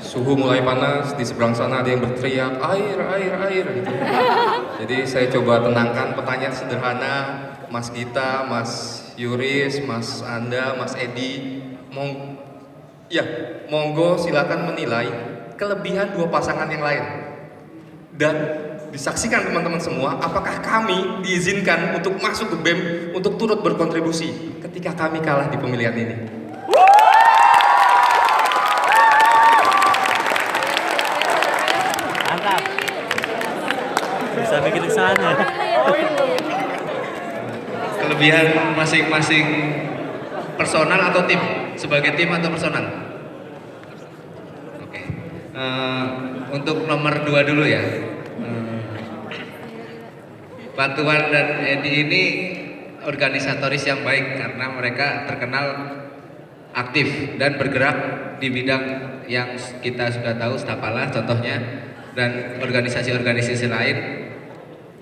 suhu mulai panas, di seberang sana ada yang berteriak, air, air, air gitu. Jadi saya coba tenangkan, pertanyaan sederhana, Mas Gita, Mas Yuris, Mas Anda, Mas Edi, ya, monggo silakan menilai kelebihan dua pasangan yang lain. Dan disaksikan teman-teman semua, apakah kami diizinkan untuk masuk ke BEM untuk turut berkontribusi ketika kami kalah di pemilihan ini. Mantap. Bisa bikin kesana. Kelebihan masing-masing personal atau tim? Sebagai tim atau personal? Oke. Untuk nomor 2 dulu ya. Pak Tuan dan Edi ini organisatoris yang baik karena mereka terkenal aktif dan bergerak di bidang yang kita sudah tahu, Stapala contohnya, dan organisasi-organisasi lain.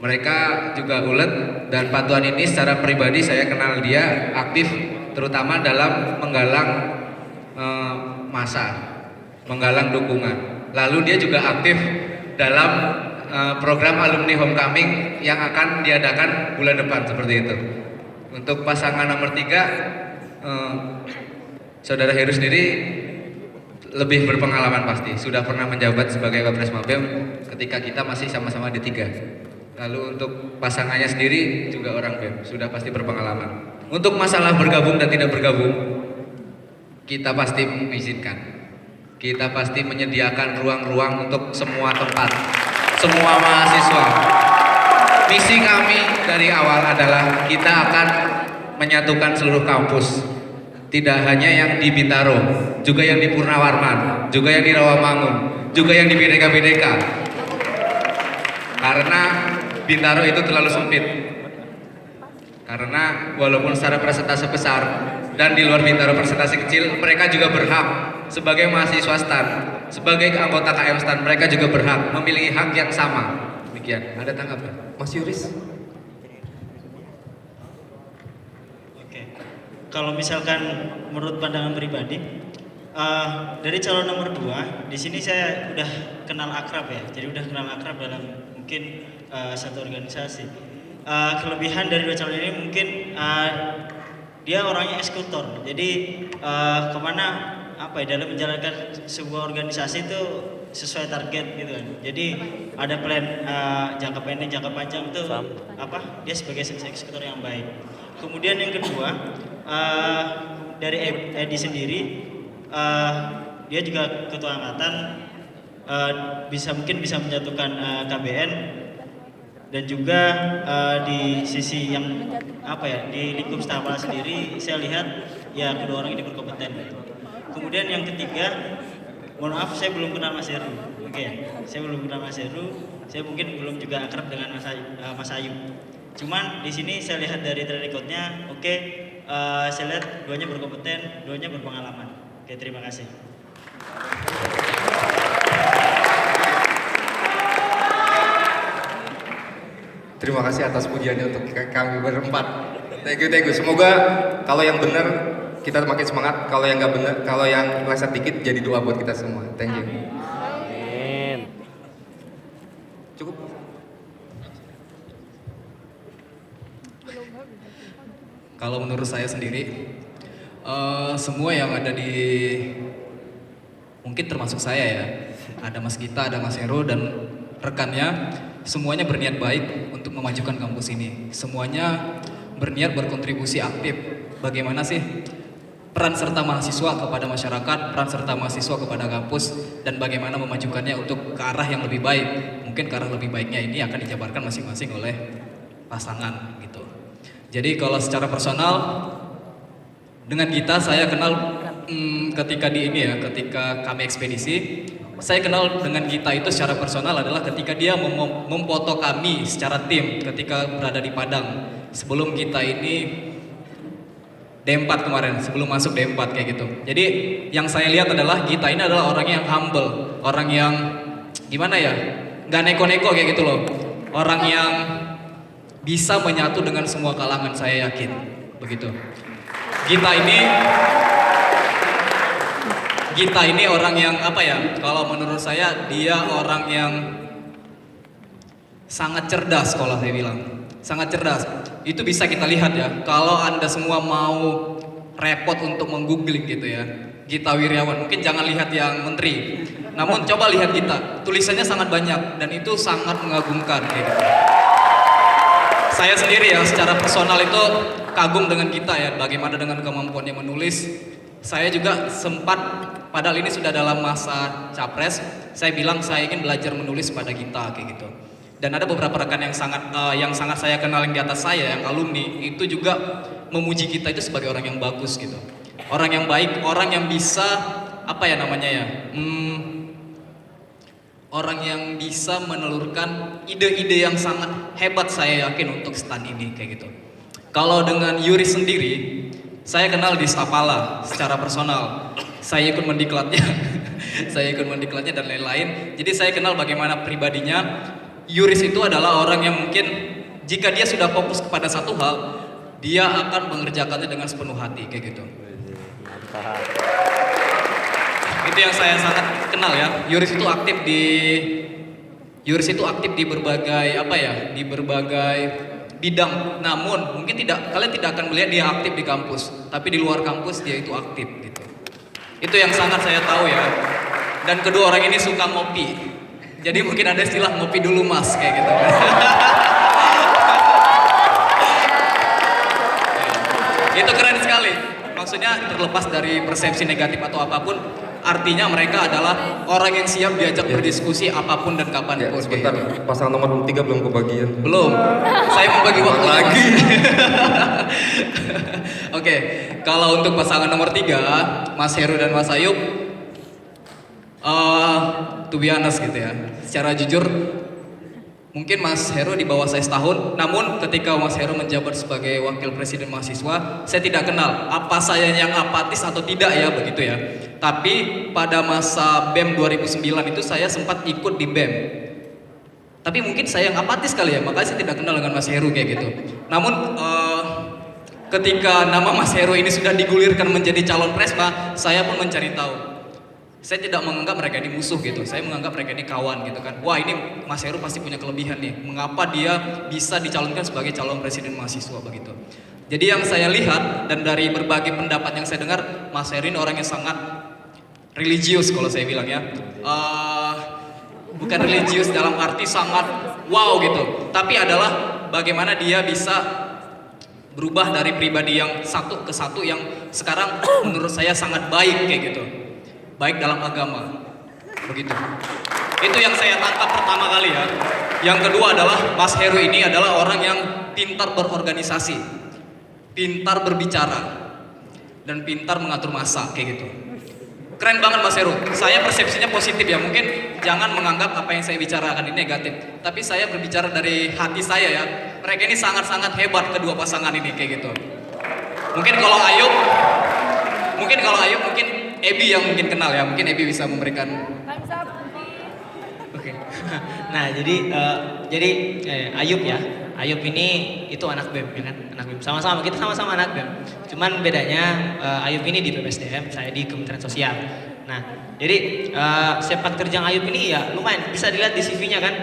Mereka juga ulet, dan Pak Tuan ini secara pribadi saya kenal dia aktif terutama dalam menggalang massa, menggalang dukungan. Lalu dia juga aktif dalam program alumni homecoming yang akan diadakan bulan depan seperti itu. Untuk pasangan nomor 3, Saudara Heru sendiri lebih berpengalaman pasti, sudah pernah menjabat sebagai Wapres Mabem ketika kita masih sama-sama di 3. Lalu untuk pasangannya sendiri juga orang BEM, sudah pasti berpengalaman. Untuk masalah bergabung dan tidak bergabung, kita pasti mengizinkan. Kita pasti menyediakan ruang-ruang untuk semua tempat, semua mahasiswa. Misi kami dari awal adalah kita akan menyatukan seluruh kampus. Tidak hanya yang di Bintaro, juga yang di Purnawarman, juga yang di Rawamangun, juga yang di Bhinneka-Bhinneka. Karena Bintaro itu terlalu sempit. Karena walaupun secara persentase besar dan di luar Bintaro persentase kecil, mereka juga berhak sebagai mahasiswa STAN, sebagai anggota KM STAN, mereka juga berhak memiliki hak yang sama. Demikian. Ada tanggapan? Mas Yuris? Oke. Kalau misalkan menurut pandangan pribadi, dari calon nomor 2, di sini saya udah kenal akrab ya, jadi udah kenal akrab dalam mungkin satu organisasi. Kelebihan dari 2 calon ini mungkin dia orangnya eksekutor, jadi kemana apa ya, dalam menjalankan sebuah organisasi itu sesuai target gitu kan. Jadi ada plan jangka pendek, jangka panjang itu apa? Dia sebagai eksekutor yang baik. Kemudian yang kedua, dari Edi sendiri, dia juga ketua angkatan, mungkin bisa menyatukan KBN, dan juga di sisi yang apa ya, di lingkup Stapala sendiri saya lihat ya kedua orang ini berkompeten. Kemudian yang ketiga, mohon maaf saya belum kenal Mas Heru. Oke, saya belum kenal Mas Heru. Saya mungkin belum juga akrab dengan Mas Ayu. Cuman di sini saya lihat dari track recordnya, oke, saya lihat duanya berkompeten, duanya berpengalaman. Oke, terima kasih. Terima kasih atas pujiannya untuk kami berempat. Thank you. Semoga kalau yang benar kita makin semangat, kalau yang nggak benar, kalau yang meleset dikit jadi doa buat kita semua. Thank you. Amin. Cukup. Kalau menurut saya sendiri, semua yang ada di, mungkin termasuk saya ya, ada Mas Gita, ada Mas Heru dan rekannya, semuanya berniat baik untuk memajukan kampus ini. Semuanya berniat berkontribusi aktif. Bagaimana sih peran serta mahasiswa kepada masyarakat, peran serta mahasiswa kepada kampus, dan bagaimana memajukannya untuk ke arah yang lebih baik. Mungkin ke arah lebih baiknya ini akan dijabarkan masing-masing oleh pasangan gitu. Jadi kalau secara personal dengan Gita saya kenal ketika di ini ya, ketika kami ekspedisi, saya kenal dengan Gita itu secara personal adalah ketika dia memfoto kami secara tim ketika berada di Padang. Sebelum kita ini D4 kemarin, sebelum masuk D4 kayak gitu. Jadi yang saya lihat adalah Gita ini adalah orang yang humble, orang yang gimana ya, gak neko-neko kayak gitu loh. Orang yang bisa menyatu dengan semua kalangan, saya yakin begitu. Gita ini Gita ini orang yang apa ya? Kalau menurut saya dia orang yang sangat cerdas kalau saya bilang. Sangat cerdas. Itu bisa kita lihat ya. Kalau Anda semua mau repot untuk menggoogling gitu ya. Gita Wirjawan, mungkin jangan lihat yang menteri. Namun coba lihat Gita, tulisannya sangat banyak dan itu sangat mengagumkan kayak gitu. Saya sendiri ya secara personal itu kagum dengan Gita ya, bagaimana dengan kemampuannya menulis. Saya juga sempat, padahal ini sudah dalam masa capres, saya bilang saya ingin belajar menulis pada Gita kayak gitu. Dan ada beberapa rekan yang sangat saya kenal yang di atas saya, yang alumni, itu juga memuji Gita itu sebagai orang yang bagus gitu. Orang yang baik, orang yang bisa, apa ya namanya ya, orang yang bisa menelurkan ide-ide yang sangat hebat saya yakin untuk stan ini kayak gitu. Kalau dengan Yuri sendiri, saya kenal di Sapala secara personal. Saya ikut mendiklatnya, saya ikut mendiklatnya dan lain-lain. Jadi saya kenal bagaimana pribadinya. Yuris itu adalah orang yang mungkin jika dia sudah fokus kepada satu hal, dia akan mengerjakannya dengan sepenuh hati kayak gitu. Itu yang saya sangat kenal ya. Yuris itu aktif di berbagai apa ya, di berbagai bidang. Namun mungkin kalian tidak akan melihat dia aktif di kampus, tapi di luar kampus dia itu aktif gitu. Itu yang sangat saya tahu ya. Dan kedua orang ini suka ngopi. Jadi mungkin ada istilah ngopi dulu mas kayak gitu. Itu keren sekali. Maksudnya terlepas dari persepsi negatif atau apapun, artinya mereka adalah orang yang siap diajak berdiskusi apapun dan kapanpun. Ya, sebentar, pasangan nomor 3 belum kebagian. Belum. Saya mau bagi waktu lagi. Oke, kalau untuk pasangan nomor 3, Mas Heru dan Mas Ayub, to be honest gitu ya. Secara jujur, mungkin Mas Heru di bawah saya setahun, namun ketika Mas Heru menjabat sebagai wakil presiden mahasiswa, saya tidak kenal apa saya yang apatis atau tidak ya begitu ya. Tapi pada masa BEM 2009 itu saya sempat ikut di BEM. Tapi mungkin saya yang apatis kali ya, makanya saya tidak kenal dengan Mas Heru kayak gitu. Namun ketika nama Mas Heru ini sudah digulirkan menjadi calon presma, saya pun mencari tahu. Saya tidak menganggap mereka ini musuh gitu, saya menganggap mereka ini kawan gitu kan. Wah ini Mas Heru pasti punya kelebihan nih, mengapa dia bisa dicalonkan sebagai calon presiden mahasiswa begitu. Jadi yang saya lihat dan dari berbagai pendapat yang saya dengar, Mas Heru ini orang yang sangat religius kalau saya bilang ya. Bukan religius dalam arti sangat wow gitu, tapi adalah bagaimana dia bisa berubah dari pribadi yang satu ke satu yang sekarang menurut saya sangat baik kayak gitu. Baik dalam agama, begitu. Itu yang saya tangkap pertama kali ya. Yang kedua adalah Mas Heru ini adalah orang yang pintar berorganisasi, pintar berbicara, dan pintar mengatur massa kayak gitu. Keren banget Mas Heru. Saya persepsinya positif ya. Mungkin jangan menganggap apa yang saya bicarakan ini negatif. Tapi saya berbicara dari hati saya ya. Mereka ini sangat-sangat hebat kedua pasangan ini kayak gitu. Mungkin kalau Ayub, mungkin Ebi yang mungkin kenal ya, mungkin Ebi bisa memberikan. Oke. Nah jadi Ayub ya, Ayub ini itu anak BEM ya kan, anak BEM. Kita sama-sama anak BEM. Cuman bedanya Ayub ini di BPSDM, saya di Kementerian Sosial. Nah jadi sepak terjang Ayub ini ya lumayan, bisa dilihat di CV-nya kan,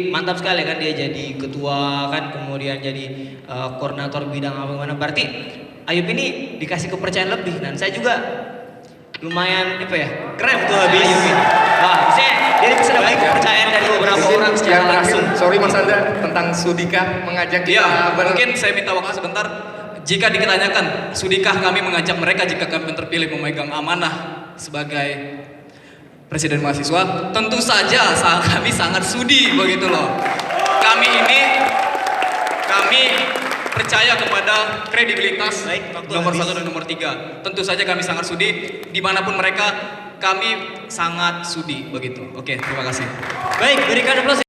mantap sekali kan, dia jadi ketua kan, kemudian jadi koordinator bidang apa-apa. Berarti Ayub ini dikasih kepercayaan lebih, dan saya juga lumayan apa ya, keren tuh habis Ayub ini. Wah, misalnya dia bisa dapat kepercayaan dari beberapa orang secara Yang terakhir, langsung. sorry Mas Anda, tentang Sudikah mengajak kita Ya, mungkin saya minta waktu sebentar. Jika ditanyakan, sudikah kami mengajak mereka jika kami terpilih memegang amanah sebagai presiden mahasiswa? Tentu saja kami sangat sudi begitu loh. Kami percaya kepada kredibilitas nomor 1 dan nomor 3. Tentu saja kami sangat sudi, dimanapun mereka kami sangat sudi begitu. Oke, terima kasih. Baik, berikan aplaus.